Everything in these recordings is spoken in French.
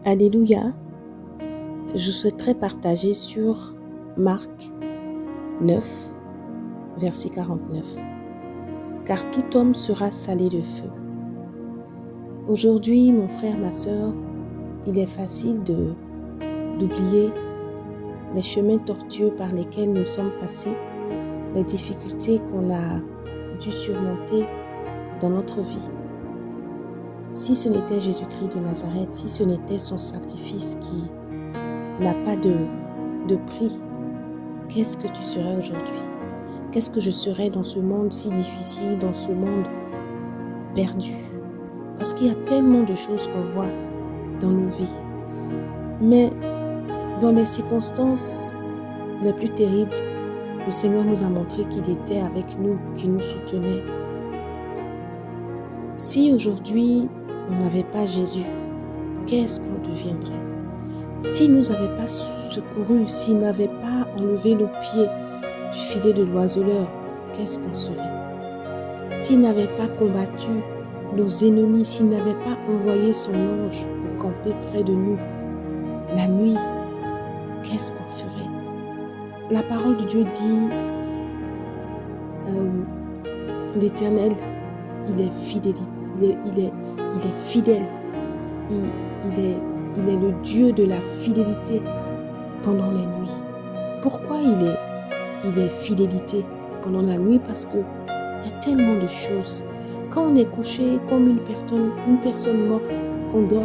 Alléluia, je souhaiterais partager sur Marc 9, verset 49. Car tout homme sera salé de feu. Aujourd'hui, mon frère, ma sœur, il est facile d'oublier les chemins tortueux par lesquels nous sommes passés, les difficultés qu'on a dû surmonter dans notre vie. Si ce n'était Jésus-Christ de Nazareth, si ce n'était son sacrifice qui n'a pas de prix, qu'est-ce que tu serais aujourd'hui? Qu'est-ce que je serais dans ce monde si difficile, dans ce monde perdu? Parce qu'il y a tellement de choses qu'on voit dans nos vies. Mais dans les circonstances les plus terribles, le Seigneur nous a montré qu'il était avec nous, qu'il nous soutenait. Si aujourd'hui on n'avait pas Jésus, qu'est-ce qu'on deviendrait? S'il ne nous avait pas secourus, s'il n'avait pas enlevé nos pieds du filet de l'oiseleur, qu'est-ce qu'on serait? S'il n'avait pas combattu nos ennemis, s'il n'avait pas envoyé son ange pour camper près de nous la nuit, qu'est-ce qu'on ferait? La parole de Dieu dit, l'Éternel, il est fidèle, il est fidèle, il est le Dieu de la fidélité pendant la nuit. Pourquoi il est fidélité pendant la nuit? Parce qu'il y a tellement de choses. Quand on est couché comme une personne morte, qu'on dort,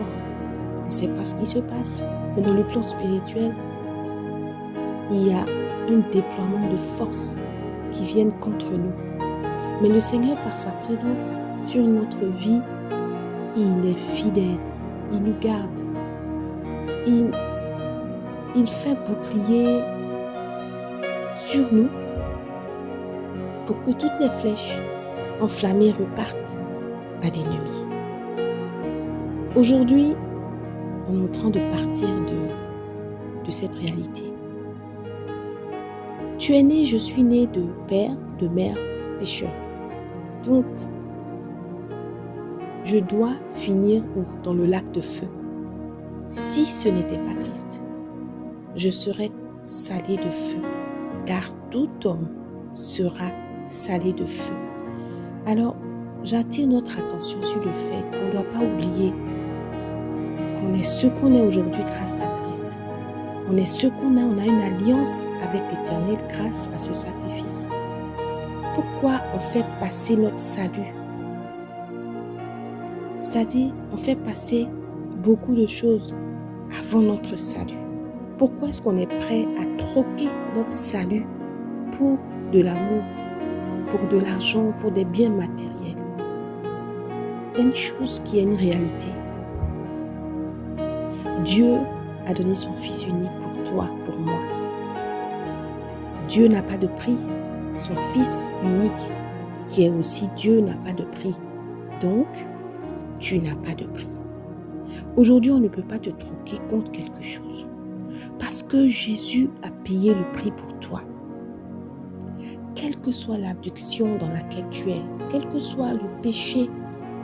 on ne sait pas ce qui se passe. Mais dans le plan spirituel, il y a un déploiement de forces qui viennent contre nous. Mais le Seigneur, par sa présence sur notre vie, il est fidèle, il nous garde. Il fait bouclier sur nous pour que toutes les flèches enflammées repartent à l'ennemi. Aujourd'hui, on est en train de partir de cette réalité. Tu es né, je suis né de père, de mère, pécheur. Donc, je dois finir où? Dans le lac de feu. Si ce n'était pas Christ, je serais salé de feu, car tout homme sera salé de feu. Alors, j'attire notre attention sur le fait qu'on ne doit pas oublier qu'on est ce qu'on est aujourd'hui grâce à Christ. On est ce qu'on a une alliance avec l'Éternel grâce à ce sacrifice. Pourquoi on fait passer notre salut? C'est-à-dire, on fait passer beaucoup de choses avant notre salut. Pourquoi est-ce qu'on est prêt à troquer notre salut pour de l'amour, pour de l'argent, pour des biens matériels? Il y a une chose qui est une réalité. Dieu a donné son Fils unique pour toi, pour moi. Dieu n'a pas de prix. Son Fils unique, qui est aussi Dieu, n'a pas de prix. Donc, tu n'as pas de prix. Aujourd'hui, on ne peut pas te troquer contre quelque chose. Parce que Jésus a payé le prix pour toi. Quelle que soit l'addiction dans laquelle tu es, quel que soit le péché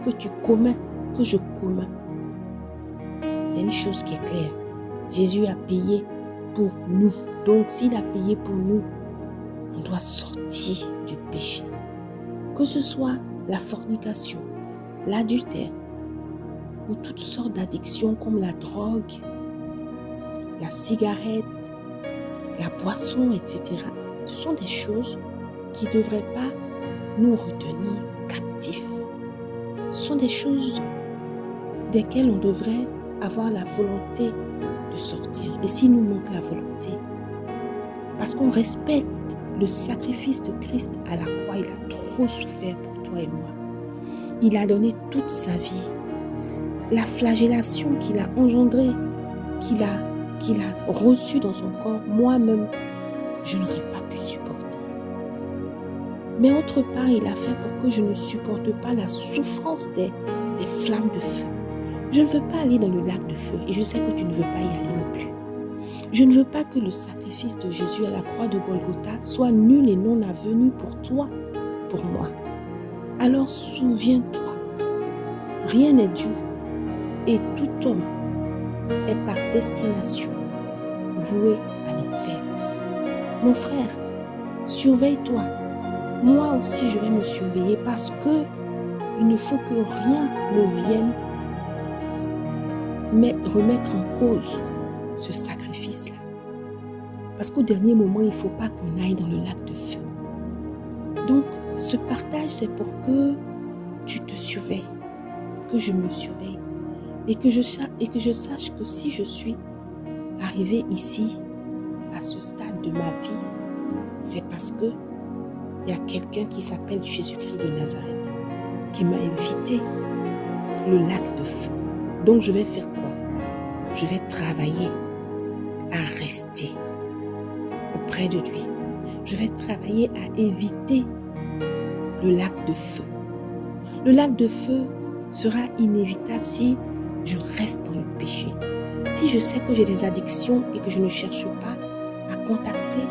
que tu commets, que je commets, il y a une chose qui est claire. Jésus a payé pour nous. Donc, s'il a payé pour nous, on doit sortir du péché. Que ce soit la fornication, l'adultère, ou toutes sortes d'addictions comme la drogue, la cigarette, la boisson, etc. Ce sont des choses qui ne devraient pas nous retenir captifs. Ce sont des choses desquelles on devrait avoir la volonté de sortir. Et s'il nous manque la volonté, parce qu'on respecte le sacrifice de Christ à la croix, il a trop souffert pour toi et moi. Il a donné toute sa vie. La flagellation qu'il a engendrée, qu'il a reçue dans son corps, moi-même, je n'aurais pas pu supporter. Mais autre part, il a fait pour que je ne supporte pas la souffrance des flammes de feu. Je ne veux pas aller dans le lac de feu et je sais que tu ne veux pas y aller non plus. Je ne veux pas que le sacrifice de Jésus à la croix de Golgotha soit nul et non avenu pour toi, pour moi. Alors souviens-toi, rien n'est dû et tout homme est par destination vouée à l'enfer. Mon frère, surveille-toi. Moi aussi, je vais me surveiller parce que il ne faut que rien ne vienne mais remettre en cause ce sacrifice-là. Parce qu'au dernier moment, il ne faut pas qu'on aille dans le lac de feu. Donc, ce partage, c'est pour que tu te surveilles, que je me surveille et que je sache que si je suis arrivée ici, à ce stade de ma vie, c'est parce que il y a quelqu'un qui s'appelle Jésus-Christ de Nazareth qui m'a évité le lac de feu. Donc, je vais faire quoi? Je vais travailler à rester auprès de lui. Je vais travailler à éviter le lac de feu. Le lac de feu sera inévitable si je reste dans le péché. Si je sais que j'ai des addictions et que je ne cherche pas à contacter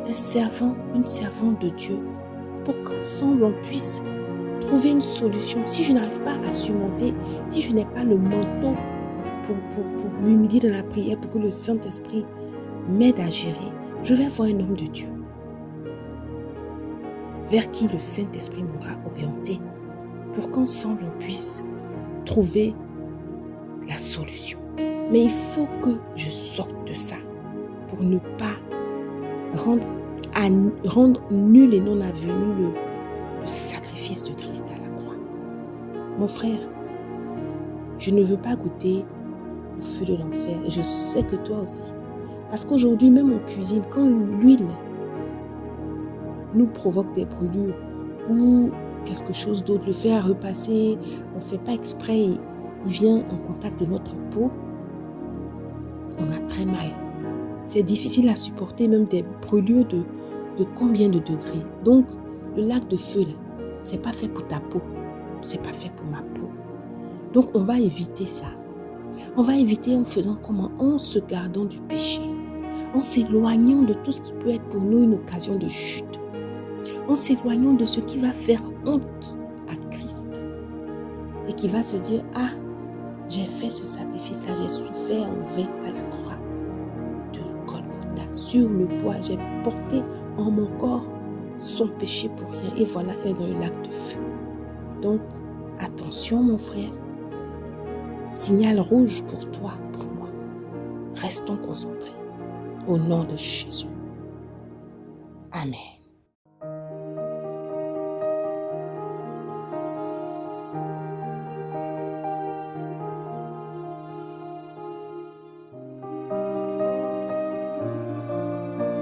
un servant, une servante de Dieu pour qu'ensemble on puisse trouver une solution. Si je n'arrive pas à surmonter, si je n'ai pas le manteau pour m'humilier dans la prière, pour que le Saint-Esprit m'aide à gérer, je vais voir un homme de Dieu vers qui le Saint-Esprit m'aura orienté pour qu'ensemble on puisse trouver la solution. Mais il faut que je sorte de ça pour ne pas rendre nul et non avenu le sacrifice de Christ à la croix. Mon frère, je ne veux pas goûter au feu de l'enfer et je sais que toi aussi. Parce qu'aujourd'hui, même en cuisine, quand l'huile nous provoque des brûlures ou quelque chose d'autre, le fait à repasser, on ne fait pas exprès, il vient en contact de notre peau, on a très mal. C'est difficile à supporter même des brûlures de combien de degrés. Donc, le lac de feu, là, c'est pas fait pour ta peau, c'est pas fait pour ma peau. Donc, on va éviter ça. On va éviter en faisant comment? En se gardant du péché, en s'éloignant de tout ce qui peut être pour nous une occasion de chute, en s'éloignant de ce qui va faire honte à Christ et qui va se dire, ah, j'ai fait ce sacrifice-là, j'ai souffert en vain à la croix de Golgotha. Sur le bois, j'ai porté en mon corps son péché pour rien. Et voilà, elle est dans le lac de feu. Donc, attention mon frère. Signal rouge pour toi, pour moi. Restons concentrés. Au nom de Jésus. Amen.